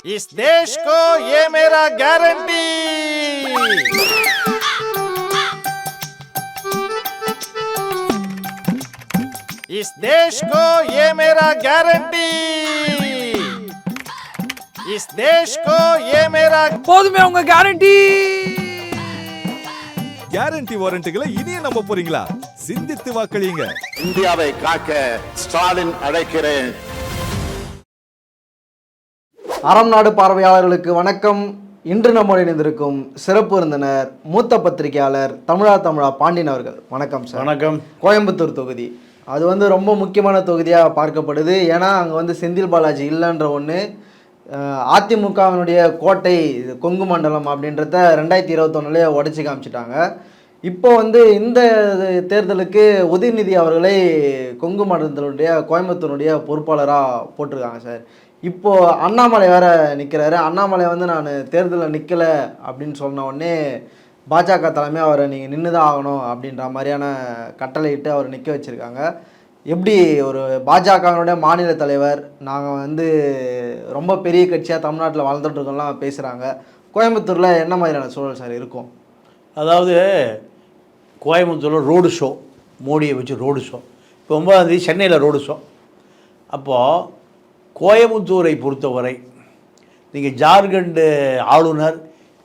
इस देश को ये मेरा गारंटी। इस देश को ये मेरा गारंटी। इस देश को ये मेरा போதுமே உங்க கேரண்டி. கேரண்டி வாரண்டிகளை இனியே நம்ப போறீங்களா? சிந்தித்து வாக்களியுங்க. இந்தியாவை காக்க ஸ்டாலின் அழைக்கிறேன். அறம் நாடு பார்வையாளர்களுக்கு வணக்கம். இன்று நம்மோடு இணைந்திருக்கும் சிறப்பு விருந்தினர் மூத்த பத்திரிகையாளர் தமிழா பாண்டியன் அவர்கள். வணக்கம் சார். வணக்கம். கோயம்புத்தூர் தொகுதி அது ரொம்ப முக்கியமான தொகுதியாக பார்க்கப்படுது. ஏன்னா அங்கே செந்தில் பாலாஜி இல்லைன்ற ஒன்று. அதிமுகவினுடைய கோட்டை கொங்கு மண்டலம் அப்படின்றத 2021 உடைச்சி காமிச்சிட்டாங்க. இப்போ இந்த தேர்தலுக்கு உதயநிதி அவர்களை கொங்கு மண்டலத்தினுடைய கோயம்புத்தூருடைய பொறுப்பாளராக போட்டிருக்காங்க சார். இப்போது அண்ணாமலை வேறு நிற்கிறாரு. அண்ணாமலை நான் தேர்தலில் நிற்கலை அப்படின்னு சொன்ன உடனே பாஜக தலைமை அவரை நீங்கள் நின்று தான் ஆகணும் அப்படின்ற மாதிரியான கட்டளையிட்டு அவர் நிற்க வச்சுருக்காங்க. எப்படி ஒரு பாஜகவினுடைய மாநில தலைவர் நாங்கள் ரொம்ப பெரிய கட்சியாக தமிழ்நாட்டில் வளர்ந்துட்டுருக்கோம்லாம் பேசுகிறாங்க. கோயம்புத்தூரில் என்ன மாதிரியான சூழல் சார் இருக்கும்? அதாவது கோயம்புத்தூரில் ரோடு ஷோ, மோடியை வச்சு ரோடு ஷோ. இப்போ 9ஆம் தேதி சென்னையில் ரோடு ஷோ. அப்போது கோயம்புத்தூரை பொறுத்தவரை நீங்கள் ஜார்க்கண்டு ஆளுநர்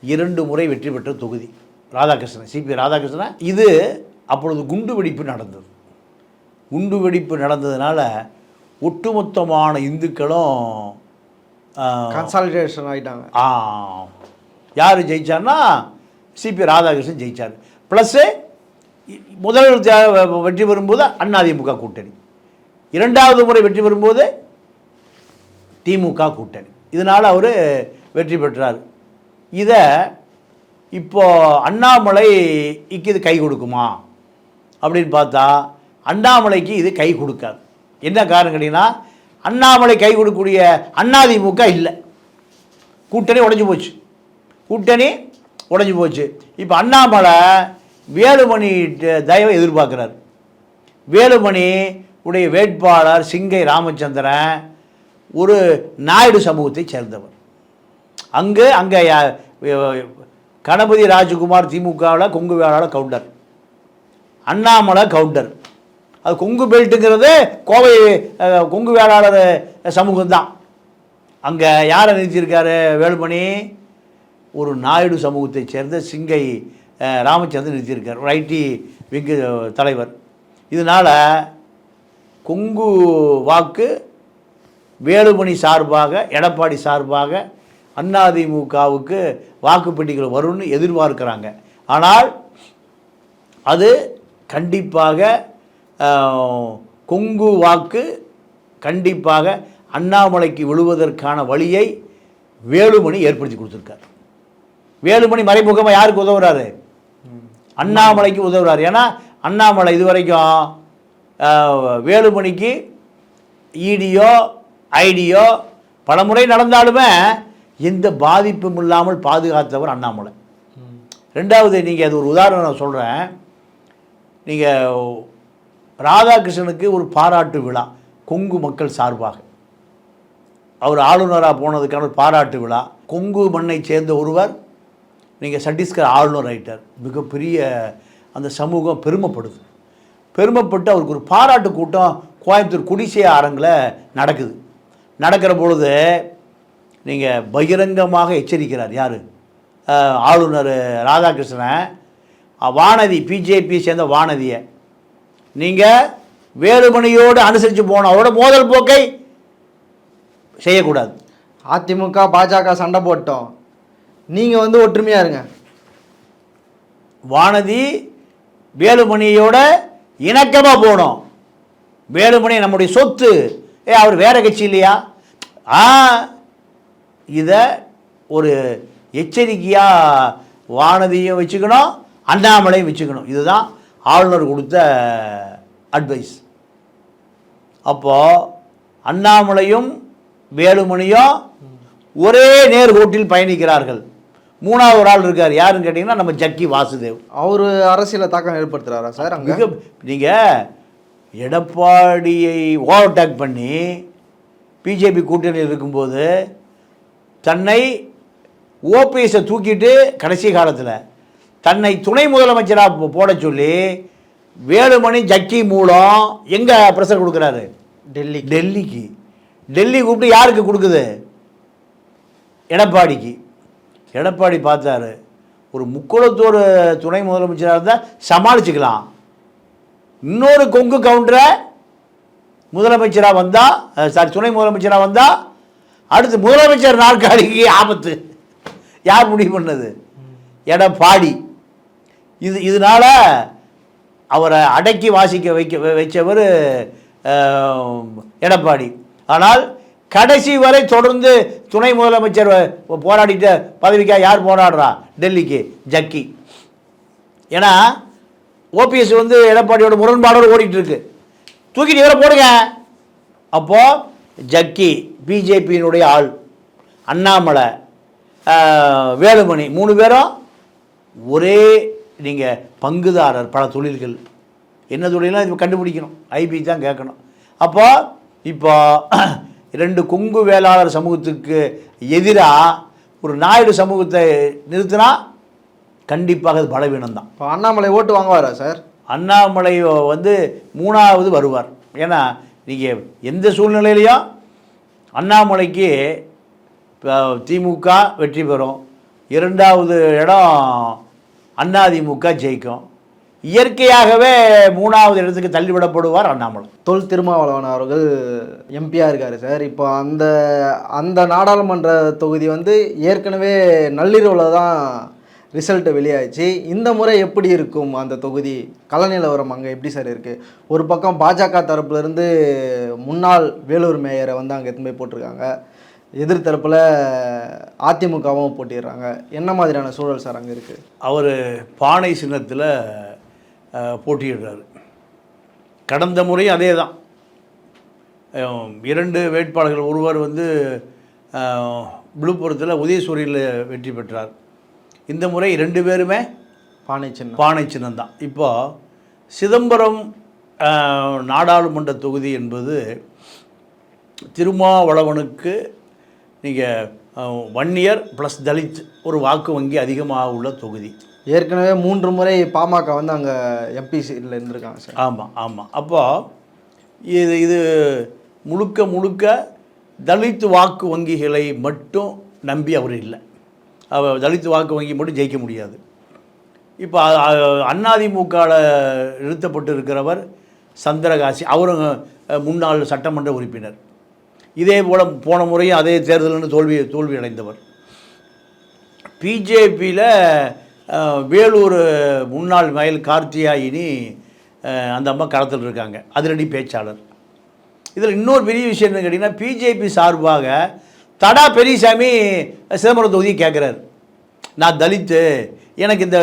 2 முறை வெற்றி பெற்ற தொகுதி ராதாகிருஷ்ணன், சிபி ராதாகிருஷ்ணன். இது அப்பொழுது குண்டுவெடிப்பு நடந்தது. குண்டுவெடிப்பு நடந்ததுனால ஒட்டுமொத்தமான இந்துக்களும் கன்சாலிடேஷன் ஆகிட்டாங்க. யார் ஜெயிச்சார்னா சிபி ராதாகிருஷ்ணன் ஜெயிச்சார். ப்ளஸ்ஸு முதல் வெற்றி பெறும்போது அதிமுக கூட்டணி, 2வது முறை வெற்றி பெறும்போது திமுக கூட்டணி. இதனால் அவர் வெற்றி பெற்றார். இதை இப்போது அண்ணாமலைக்கு இது கை கொடுக்குமா அப்படின்னு பார்த்தா அண்ணாமலைக்கு இது கை கொடுக்காது. என்ன காரணம் கேட்டிங்கன்னா, அண்ணாமலை கை கொடுக்கக்கூடிய அதிமுக இல்லை, கூட்டணி உடைஞ்சு போச்சு. இப்போ அண்ணாமலை வேலுமணி தயவை எதிர்பார்க்குறார். வேலுமணி உடைய வேட்பாளர் சிங்கை ராமச்சந்திரன் ஒரு நாயுடு சமூகத்தை சேர்ந்தவர். அங்கே கணபதி ராஜகுமார் திமுகவில் கொங்கு வேளாளர் கவுண்டர், அண்ணாமலை கவுண்டர். அது கொங்கு பெல்ட்டுங்கிறது கோவை கொங்கு வேளாளர் சமூகம்தான். அங்கே யாரை நிறுத்தியிருக்காரு வேலுமணி? ஒரு நாயுடு சமூகத்தை சேர்ந்த சிங்கை ராமச்சந்திரன் நிறுத்தியிருக்கார், ஒரு ஐடி விங்கு தலைவர். இதனால் கொங்கு வாக்கு வேலுமணி சார்பாக, எடப்பாடி சார்பாக அதிமுகவுக்கு வாக்குப்பெட்டிகள் வரும்னு எதிர்பார்க்குறாங்க. ஆனால் அது கண்டிப்பாக கொங்கு வாக்கு கண்டிப்பாக அண்ணாமலைக்கு விழுவதற்கான வழியை வேலுமணி ஏற்படுத்தி கொடுத்துருக்கார். வேலுமணி மறைமுகமாக யாருக்கு உதவுறாரு? அண்ணாமலைக்கு உதவுறாரு. ஏன்னா அண்ணாமலை இதுவரைக்கும் வேலுமணிக்கு இடியோ ஐடியோ பல முறை நடந்தாலுமே எந்த பாதிப்பும் இல்லாமல் பாதுகாத்தவர் அண்ணாமலை. 2வது, நீங்கள் அது ஒரு உதாரணம் நான் சொல்கிறேன். நீங்கள் ராதாகிருஷ்ணனுக்கு ஒரு பாராட்டு விழா கொங்கு மக்கள் சார்பாக, அவர் ஆளுநராக போனதுக்கான ஒரு பாராட்டு விழா. கொங்கு மண்ணை சேர்ந்த ஒருவர், நீங்கள் சத்தீஸ்கர் ஆளுநர் ஆகிட்டார். மிகப்பெரிய அந்த சமூகம் பெருமைப்பட்டு அவருக்கு ஒரு பாராட்டு கூட்டம் கோயம்புத்தூர் குடிசை அரங்கில் நடக்கிற பொழுது நீங்கள் பகிரங்கமாக எச்சரிக்கிறார். யார்? ஆளுநர் ராதாகிருஷ்ணன் வானதி, பிஜேபியை சேர்ந்த வானதியை நீங்கள் வேலுமணியோடு அனுசரித்து போனோம், அவரோட மோதல் போக்கை செய்யக்கூடாது. அதிமுக பாஜக சண்டை போட்டோம், நீங்கள் ஒற்றுமையாக இருங்க. வானதி வேலுமணியோட இணக்கமாக போனோம். வேலுமணி நம்முடைய சொத்து, அவர் வேற கட்சி இல்லையா? இதை ஒரு எச்சரிக்கையாக வானதியும் வச்சுக்கணும், அண்ணாமலையும் வச்சுக்கணும். இதுதான் ஆளுநர் கொடுத்த அட்வைஸ். அப்போது அண்ணாமலையும் வேலுமணியும் ஒரே நேர்கோட்டில் பயணிக்கிறார்கள். 3வது ஒரு ஆள் இருக்கார். யாருன்னு கேட்டிங்கன்னா நம்ம ஜக்கி வாசுதேவ். அவர் அரசியலில் தாக்கம் ஏற்படுத்துகிறாரா சார்? அங்கே நீங்கள் எடப்பாடியை ஓவர்டேக் பண்ணி பிஜேபி கூட்டணியில் இருக்கும்போது தன்னை ஓபிஎஸை தூக்கிட்டு கடைசி காலத்தில் தன்னை துணை முதலமைச்சராக போட சொல்லி வேலுமணி ஜக்கி மூலம் எங்கே ப்ரெஷர் கொடுக்குறாரு? டெல்லிக்கு. டெல்லி கூப்பிட்டு யாருக்கு கொடுக்குது? எடப்பாடிக்கு. எடப்பாடி பார்த்தாரு, ஒரு முக்குளத்தோடு துணை முதலமைச்சராக இருந்தால் சமாளிச்சுக்கலாம், இன்னொரு கொங்கு கவுண்டரை முதலமைச்சராக வந்தால் துணை முதலமைச்சராக வந்தால் அடுத்து முதலமைச்சர் நாற்காலிக்கு ஆபத்து. யார் முடிவு பண்ணது? எடப்பாடி. இதனால அவரை அடக்கி வாசிக்க வச்சவர் எடப்பாடி. ஆனால் கடைசி வரை தொடர்ந்து துணை முதலமைச்சர் போராடிட்டு பதவிக்காக யார் போராடுறா? டெல்லிக்கு ஜக்கி. ஏன்னா ஓபிஎஸ் எடப்பாடியோட முரண்பாடோடு ஓடிட்டு இருக்கு, தூக்கிட்டு இவரை போடுங்க. அப்போது ஜக்கி பிஜேபியினுடைய ஆள், அண்ணாமலை, வேலுமணி 3 பேரும் ஒரே நீங்கள் பங்குதாரர் பல தொழில்கள். என்ன தொழிலாம் இது கண்டுபிடிக்கணும், ஐபி தான் கேட்கணும். இப்போ 2 கொங்கு வேளாளர் சமூகத்துக்கு எதிராக ஒரு நாயுடு சமூகத்தை நிறுத்தினா கண்டிப்பாக அது பலவீனம்தான். இப்போ அண்ணாமலை ஓட்டு வாங்குவாரா சார்? அண்ணாமலை 3வது வருவார். ஏன்னா நீங்கள் எந்த சூழ்நிலையிலையும் அண்ணாமலைக்கு திமுக வெற்றி பெறும், 2வது இடம் அதிமுக ஜெயிக்கும். இயற்கையாகவே 3வது இடத்துக்கு தள்ளிவிடப்படுவார் அண்ணாமலை. தொல் திருமாவளவன் அவர்கள் எம்பியாக இருக்கார் சார். இப்போ அந்த நாடாளுமன்ற தொகுதி ஏற்கனவே நள்ளிரவில் தான் ரிசல்ட்டு வெளியாச்சு. இந்த முறை எப்படி இருக்கும் அந்த தொகுதி? கள நிலவரம் அங்கே எப்படி சார் இருக்குது? ஒரு பக்கம் பாஜக தரப்புலேருந்து முன்னாள் வேலூர் மேயரை அங்கே எடுத்துன்னு போய் போட்டிருக்காங்க, எதிர்த்தரப்பில் அதிமுகவும் போட்டிடுறாங்க. என்ன மாதிரியான சூழல் சார் அங்கே இருக்குது? அவர் பானை சின்னத்தில் போட்டியிடுறாரு. கடந்த முறையும் அதே தான். 2 வேட்பாளர்கள், ஒருவர் விழுப்புரத்தில் உதயசூரியில் வெற்றி பெற்றார். இந்த முறை 2 பேருமே பானை சின்னம் தான். இப்போ சிதம்பரம் நாடாளுமன்ற தொகுதி என்பது திருமாவளவனுக்கு நீங்கள் 1 இயர் ப்ளஸ் தலித் ஒரு வாக்கு வங்கி அதிகமாக உள்ள தொகுதி. ஏற்கனவே 3 முறை பாமக அங்கே எம்பிசியில் இருந்திருக்காங்க சார். ஆமாம். அப்போது இது முழுக்க தலித் வாக்கு வங்கிகளை மட்டும் நம்பி அவர் இல்லை. அவர் தலித் வாக்கு வங்கி மட்டும் ஜெயிக்க முடியாது. இப்போ அதிமுகவில் நிறுத்தப்பட்டு இருக்கிறவர் சந்திரகாசி, அவரும் முன்னாள் சட்டமன்ற உறுப்பினர். இதே போல் போன முறையும் அதே தேர்தல்னு தோல்வி அடைந்தவர். பிஜேபியில் வேலூர் முன்னாள் மயில் கார்த்தியாயினி அந்த அம்மா களத்தில் இருக்காங்க, அதிரடி பேச்சாளர். இதில் இன்னொரு பெரிய விஷயம் என்ன கேட்டிங்கன்னா, பிஜேபி சார்பாக தடா பெரியசாமி சிதம்பரம் தொகுதியை கேட்குறாரு. நான் தலித்து, எனக்கு இந்த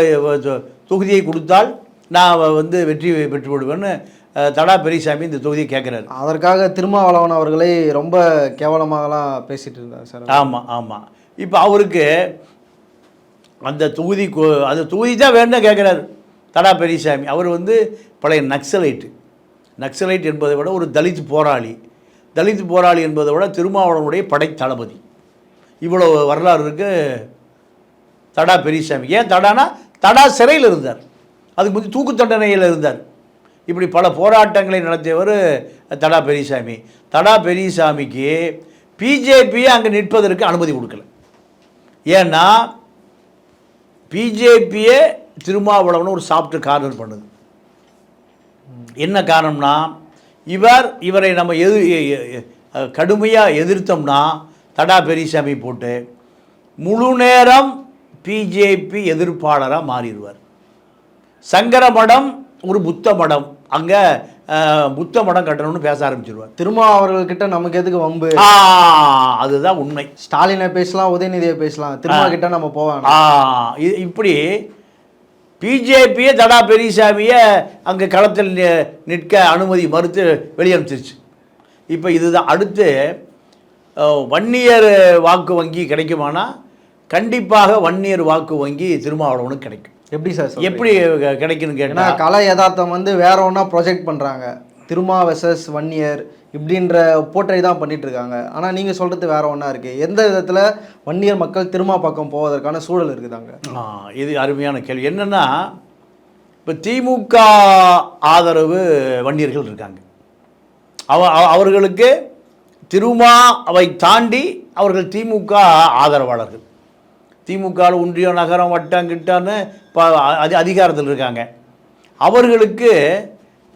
தொகுதியை கொடுத்தால் நான் வெற்றி பெற்று விடுவேன்னு தடா பெரியசாமி இந்த தொகுதியை கேட்குறாரு. அதற்காக திருமாவளவன் அவர்களை ரொம்ப கேவலமாகலாம் பேசிகிட்டு இருந்தார் சார். ஆமாம். இப்போ அவருக்கு அந்த தொகுதி தான் வேணும்னு கேட்குறாரு தடா பெரியசாமி. அவர் பழைய நக்சலைட் என்பதை விட ஒரு தலித் போராளி என்பதை விட திருமாவளவனுடைய படை தளபதி. இவ்வளோ வரலாறு இருக்கு தடா பெரியசாமி. ஏன் தடா சிறையில் இருந்தார், அதுக்கு முந்தைய தூக்கு தண்டனையில் இருந்தார். இப்படி பல போராட்டங்களை நடத்தியவர் தடா பெரியசாமிக்கு பிஜேபியை அங்கே நிற்பதற்கு அனுமதி கொடுக்கல. ஏன்னா பிஜேபியே திருமாவளவன் ஒரு சாஃப்ட் கார்னர் பண்ணுது. என்ன காரணம்னா, இவரை நம்ம கடுமையாக எதிர்த்தோம்னா தடா பெரியசாமி போட்டு முழு நேரம் பிஜேபி எதிர்ப்பாளராக மாறிடுவார். சங்கரமடம் ஒரு புத்த மடம், அங்கே புத்த மடம் கட்டணும்னு பேச ஆரம்பிச்சிருவார். திருமா அவர்கள்கிட்ட நமக்கு எதுக்கு வம்பு? அதுதான் உண்மை. ஸ்டாலினை பேசலாம், உதயநிதியை பேசலாம், திருமா கிட்ட நம்ம போவோம். இப்படி பிஜேபியே தடா பெரியசாமியை அங்கே களத்தில் நிற்க அனுமதி மறுத்து வெளியனுப்பிச்சிருச்சு. இப்போ இதுதான் அடுத்து 1 இயர் வாக்கு வங்கி கிடைக்குமானா கண்டிப்பாக 1 இயர் வாக்கு வங்கி திருமாவளவனுக்கு கிடைக்கும். எப்படி சார்? எப்படி கிடைக்குன்னு கேட்டால், கலை யதார்த்தம் வேற ஒன்றா ப்ரொஜெக்ட் பண்ணுறாங்க. திருமா வெர்சஸ் 1 இயர், இப்படின்ற போட்டை தான் பண்ணிட்டு இருக்காங்க. ஆனால் நீங்கள் சொல்கிறது வேற ஒன்றா இருக்குது. எந்த விதத்தில் வன்னியர் மக்கள் திருமாப்பாக்கம் போவதற்கான சூழல் இருக்குதாங்க? இது அருமையான கேள்வி. என்னென்னா, இப்போ திமுக ஆதரவு வன்னியர்கள் இருக்காங்க. அவர்களுக்கு திருமாவை தாண்டி அவர்கள் திமுக ஆதரவாளர்கள். திமுக ஒன்றியம், நகரம், வட்டம் கிட்டான்னு இப்போ அதிகாரத்தில் இருக்காங்க. அவர்களுக்கு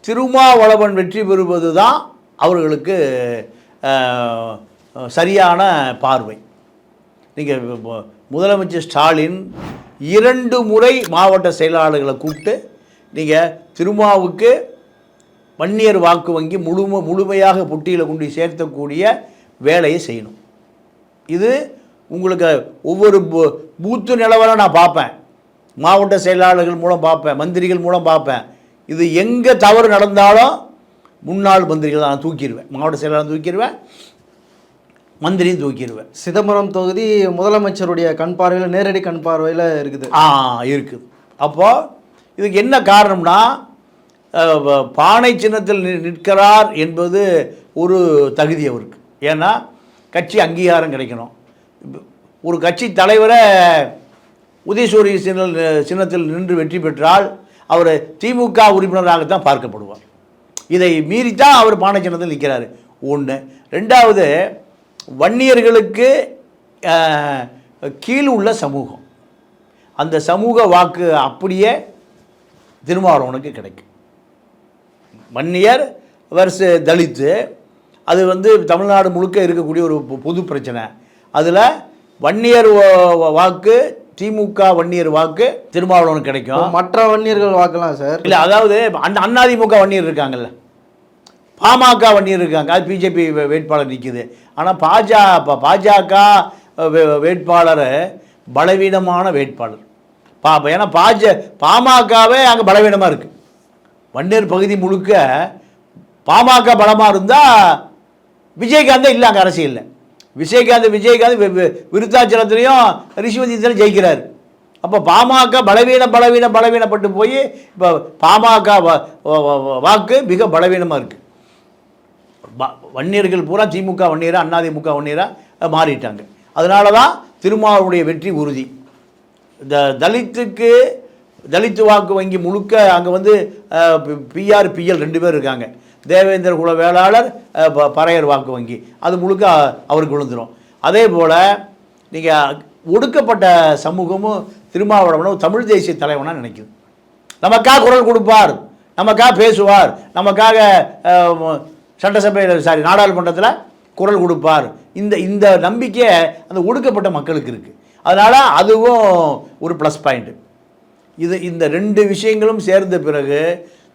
திருமாவளவன் வெற்றி பெறுவது தான் அவர்களுக்கு சரியான பார்வை. நீங்கள் முதலமைச்சர் ஸ்டாலின் 2 முறை மாவட்ட செயலாளர்களை கூப்பிட்டு நீங்கள் திருமாவுக்கு வன்னியர் வாக்கு வங்கி முழுமையாக புட்டியில் கொண்டு சேர்த்தக்கூடிய வேலையை செய்யணும். இது உங்களுக்கு ஒவ்வொரு பூத்து நிலவரம் நான் பார்ப்பேன், மாவட்ட செயலாளர்கள் மூலம் பார்ப்பேன், மந்திரிகள் மூலம் பார்ப்பேன். இது எங்கே தவறு நடந்தாலும் முன்னாள் மந்திரிகள் நான் தூக்கிடுவேன், மாவட்ட செயலாளர் தூக்கிடுவேன், மந்திரியும் தூக்கிடுவேன். சிதம்பரம் தொகுதி முதலமைச்சருடைய கண் பார்வையில், நேரடி கண் பார்வையில் இருக்குது. இருக்குது. அப்போது இதுக்கு என்ன காரணம்னா, பானை சின்னத்தில் நிற்கிறார் என்பது ஒரு தகுதி அவருக்கு. ஏன்னா கட்சி அங்கீகாரம் கிடைக்கணும். ஒரு கட்சி தலைவரை உதயசூரிய சின்னத்தில் நின்று வெற்றி பெற்றால் அவர் திமுக உறுப்பினராகத்தான் பார்க்கப்படுவார். இதை மீறித்தான் அவர் பானை சின்னத்தில் நிற்கிறார். ஒன்று. ரெண்டாவது, வன்னியர்களுக்கு கீழ் உள்ள சமூகம், அந்த சமூக வாக்கு அப்படியே திருமாவளவனுக்கு கிடைக்கும். வன்னியர் வர்ஸ் தலித்து, அது தமிழ்நாடு முழுக்க இருக்கக்கூடிய ஒரு பொது பிரச்சனை. அதில் வன்னியர் வாக்கு, திமுக வன்னியர் வாக்கு திருமாவளவனுக்கு கிடைக்கும். மற்ற வன்னியர்கள் வாக்கலாம் சார் இல்லை, அதாவது அதிமுக வன்னியர் இருக்காங்கல்ல, பாமக வன்னியர் இருக்காங்க, அது பிஜேபி வேட்பாளர் நிற்குது. ஆனால் பாஜக வேட்பாளர் பலவீனமான வேட்பாளர். ஏன்னா பாமகவே அங்கே பலவீனமாக இருக்குது. வன்னியர் பகுதி முழுக்க பாமக பலமாக இருந்தால் விஜயகாந்த் இல்லை அங்கே அரசியலில். விஜயகாந்த் விருத்தாச்சலத்திலையும் ரிஷிவந்தியிலும் ஜெயிக்கிறார். அப்போ பாமக பலவீனப்பட்டு போய் இப்போ பாமக வாக்கு மிக பலவீனமாக இருக்குது. வன்னியர்கள் பூரா திமுக வன்னியராக, அதிமுக வன்னியராக மாறிட்டாங்க. அதனால தான் திருமாவளவனுடைய வெற்றி உறுதி. இந்த தலித்து வாக்கு வங்கி முழுக்க அங்கே பிஆர், பிஎல் 2 பேர் இருக்காங்க. தேவேந்திர குல வேளாளர், பறையர் வாக்கு வங்கி, அது முழுக்க அவருக்கு விழுந்துடும். அதே போல் நீங்கள் ஒடுக்கப்பட்ட சமூகமும் திருமாவளவனும் தமிழ் தேசிய தலைவனாக நினைக்குது. நமக்காக குரல் கொடுப்பார், நமக்காக பேசுவார், நமக்காக சட்டசபையில் நாடாளுமன்றத்தில் குரல் கொடுப்பார். இந்த நம்பிக்கை அந்த ஒடுக்கப்பட்ட மக்களுக்கு இருக்குது. அதனால் அதுவும் ஒரு ப்ளஸ் பாயிண்ட்டு. இந்த 2 விஷயங்களும் சேர்ந்த பிறகு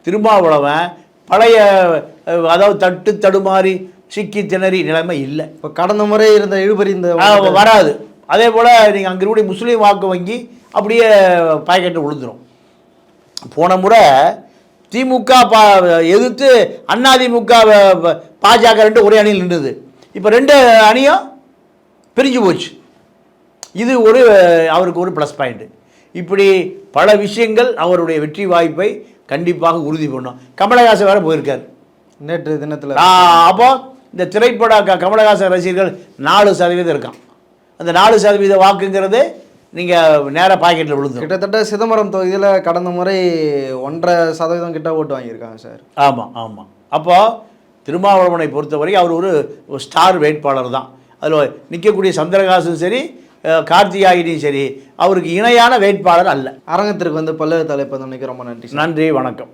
திருமாவளவன் பழைய, அதாவது தடுமாறி சிக்கி திணறி நிலைமை இல்லை. இப்போ கடந்த முறை இருந்த இழுபறி வராது. அதே போல் நீங்கள் அங்கே இருக்கக்கூடிய முஸ்லீம் வாக்கு வங்கி அப்படியே பாக்கெட்டு விழுந்துடும். போன முறை திமுக எதிர்த்து அதிமுக பாஜக 2 ஒரே அணியில் நின்றுது. இப்போ 2 அணியும் பிரிஞ்சு போச்சு. இது அவருக்கு ஒரு ப்ளஸ் பாயிண்ட்டு. இப்படி பல விஷயங்கள் அவருடைய வெற்றி வாய்ப்பை கண்டிப்பாக உறுதி பண்ணும். கமலஹாசன் வேறு போயிருக்கார் நேற்று தினத்தில். அப்போ இந்த திரைப்பட கமலஹாசன் ரசிகர்கள் 4% இருக்கான். அந்த 4% வாக்குங்கிறது நீங்கள் நேராக பாக்கெட்டில் விழுந்து. கிட்டத்தட்ட சிதம்பரம் தொகுதியில் கடந்த முறை 1.5% கிட்ட ஓட்டு வாங்கியிருக்காங்க சார். ஆமாம். அப்போது திருமாவளவனை பொறுத்தவரை அவர் ஒரு ஸ்டார் வேட்பாளர் தான். அதில் நிற்கக்கூடிய சந்திரகாசும் சரி, கார்த்திகாயினியும் சரி, அவருக்கு இணையான வேட்பாளர் அல்ல. அரங்கத்திற்கு பல்வேறு தலைப்பு நினைக்க ரொம்ப நன்றி. நன்றி, வணக்கம்.